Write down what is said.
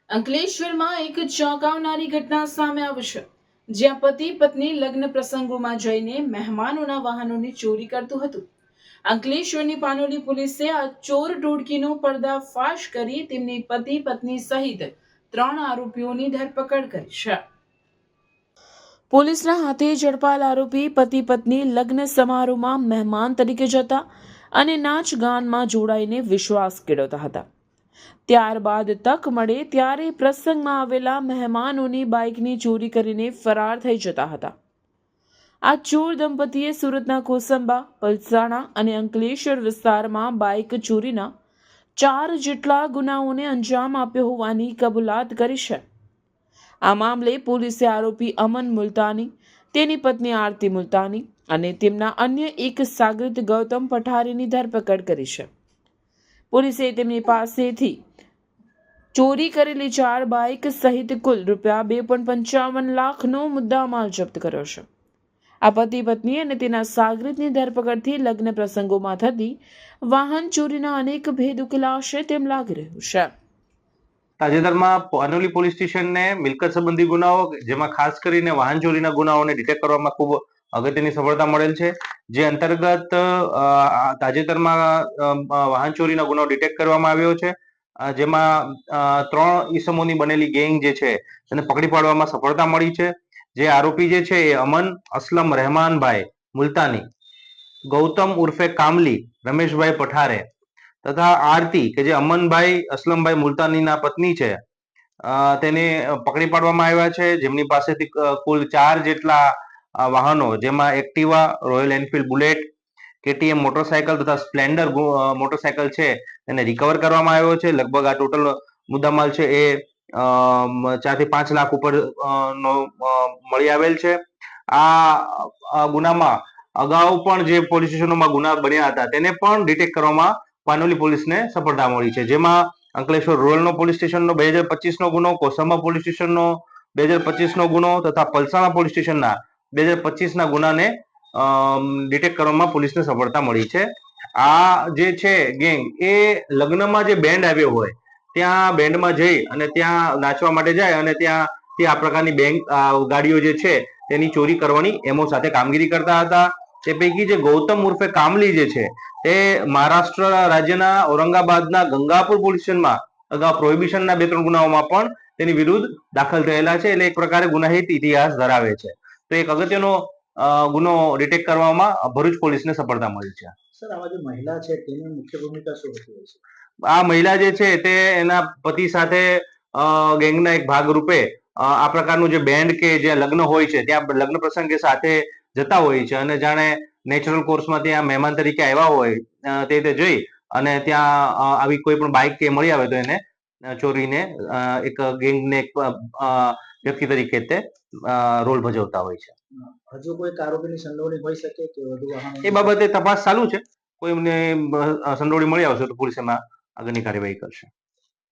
અંકલેશ્વરમાં એક ચોંકાવનારી ઘટના સામે આવી છે, જ્યાં પતિ પત્ની લગ્ન પ્રસંગોમાં જઈને મહેમાનોના વાહનોની ચોરી કરતું હતું. અંકલેશ્વરની પાનોલી પોલીસે આ ચોર ટોળકીનો પર્દાફાશ કરી તેમની પતિ પત્ની સહિત 3 આરોપીઓની ધરપકડ કરી છે. પોલીસના હાથે ઝડપાયેલ આરોપી પતિ પત્ની લગ્ન સમારોહમાં મહેમાન તરીકે જતા અને નાચ ગાનમાં જોડાઈને વિશ્વાસ કેળવતા હતા. ત્યારબાદ તક મળે ત્યારે પ્રસંગમાં આવેલા મહેમાનોની બાઇકની ચોરી કરીને ફરાર થઈ જતા હતા. આ ચોર દંપતીએ સુરતના કોસંબા, પલસાણા અને અંકલેશ્વર વિસ્તારમાં બાઇક ચોરીના 4 જેટલા ગુનાઓને અંજામ આપ્યો હોવાની કબૂલાત કરી છે. આ મામલે પોલીસે આરોપી અમન મુલતાની, તેની પત્ની આરતી મુલતાની અને તેમના અન્ય એક સાગરીત ગૌતમ પઠારીની ધરપકડ કરી છે. પોલીસે તેમની પાસેથી ચોરી કરેલી 4 બાઇક સહિત કુલ ₹2.55 લાખનો મુદ્દામાલ જપ્ત કર્યો છે. આ પતિ પત્ની અને તેના સાગરીતની ધરપકડથી લગ્ન પ્રસંગોમાં થતી વાહન ચોરીના અનેક ભેદ ઉકેલાશે તેમ લાગી રહ્યું છે. તાજેતરમાં પાનોલી પોલીસ સ્ટેશનને મિલકત સંબંધી ગુનાઓ, જેમાં ખાસ કરીને વાહન ચોરીના ગુનાઓને ડિટેક્ટ કરવામાં ખૂબ અગત્યની સફળતા મળેલ છે. જે અંતર્ગત તાજેતરમાં વાહન ચોરીના ગુનાઓ ડિટેક્ટ કરવામાં આવ્યો છે, જેમાં 3 ઈસમોની બનેલી ગેંગ જે છે તેને પકડી પાડવામાં સફળતા મળી છે. જે આરોપી જે છે એ અમન અસલમ રહેમાનભાઈ મુલતાની, ગૌતમ ઉર્ફે કામલી રમેશભાઈ પઠારે તથા આરતી કે જે અમનભાઈ અસલમભાઈ મુલતાનીના પત્ની છે, તેને પકડી પાડવામાં આવ્યા છે. જેમની પાસેથી કુલ 4 જેટલા વાહનો, જેમાં Activa, royal Enfield bullet, KTM motorcycle તથા સ્પ્લેન્ડર મોટરસાયકલ છે એને રિકવર કરવામાં આવ્યો છે. લગભગ આ ટોટલ મુદ્દામાલ છે એ 4 થી 5 લાખ ઉપર નો મળી આવેલ છે. આ ગુનામાં અગાઉ પણ જે પોલીસ સ્ટેશનોમાં ગુના બન્યા હતા તેને પણ ડિટેક્ટ કરવામાં પાનોલી પોલીસને સફળતા મળી છે. જેમાં અંકલેશ્વર રૂરલનો પોલીસ સ્ટેશનનો 2025નો ગુનો, કોસંબા પોલીસ સ્ટેશનનો 2025નો ગુનો તથા પલસાણા પોલીસ સ્ટેશનના 2025ના ગુનાને ડિટેક્ટ કરવામાં પોલીસને સફળતા મળી છે. આ જે છે ગેંગ એ લગ્નમાં જે બેન્ડ આવ્યો હોય ત્યાં બેન્ડમાં જઈ અને ત્યાં નાચવા માટે જાય અને ત્યાંથી આ પ્રકારની ગાડીઓ જે છે તેની ચોરી કરવાની એમો સાથે કામગીરી કરતા હતા. તે પૈકી જે ગૌતમ ઉર્ફે કામલી જે છે તે મહારાષ્ટ્ર રાજ્યના ઔરંગાબાદના ગંગાપુર પોલીસ સ્ટેશનમાં અગાઉ પ્રોહિબિશનના 2-3 ગુનાઓમાં પણ તેની વિરુદ્ધ દાખલ થયેલા છે. એટલે એક પ્રકારે ગુનાહિત ઇતિહાસ ધરાવે છે. તો એક અગત્યનો ગુનો ડિટેક્ટ કરવામાં ભરૂચ પોલીસને સફળતા મળી છે. સર, આમાં જે મહિલા છે તેની મુખ્ય ભૂમિકા શું હતી? આ મહિલા જે છે તે એના પતિ સાથે ગેંગના એક ભાગ રૂપે આ પ્રકારનું જે બેન્ડ કે જે લગ્ન હોય છે ત્યાં લગ્ન પ્રસંગે સાથે જતા હોય છે અને જાણે નેચરલ કોર્સમાં ત્યાં મહેમાન તરીકે આવ્યા હોય તે જઈ અને ત્યાં આવી કોઈ પણ બાઇક કે મળી આવે તો એને ચોરીને એક ગેંગને એક વ્યક્તિ તરીકે તે રોલ ભજવતા હોય છે. હજુ કોઈ આરોપીની સંડોવણી હોઈ શકે કે વધુ વાહનો? એ બાબતે તપાસ ચાલુ છે. કોઈને સંડોવણી મળી આવશે તો પોલીસ એમાં આગળની કાર્યવાહી કરશે.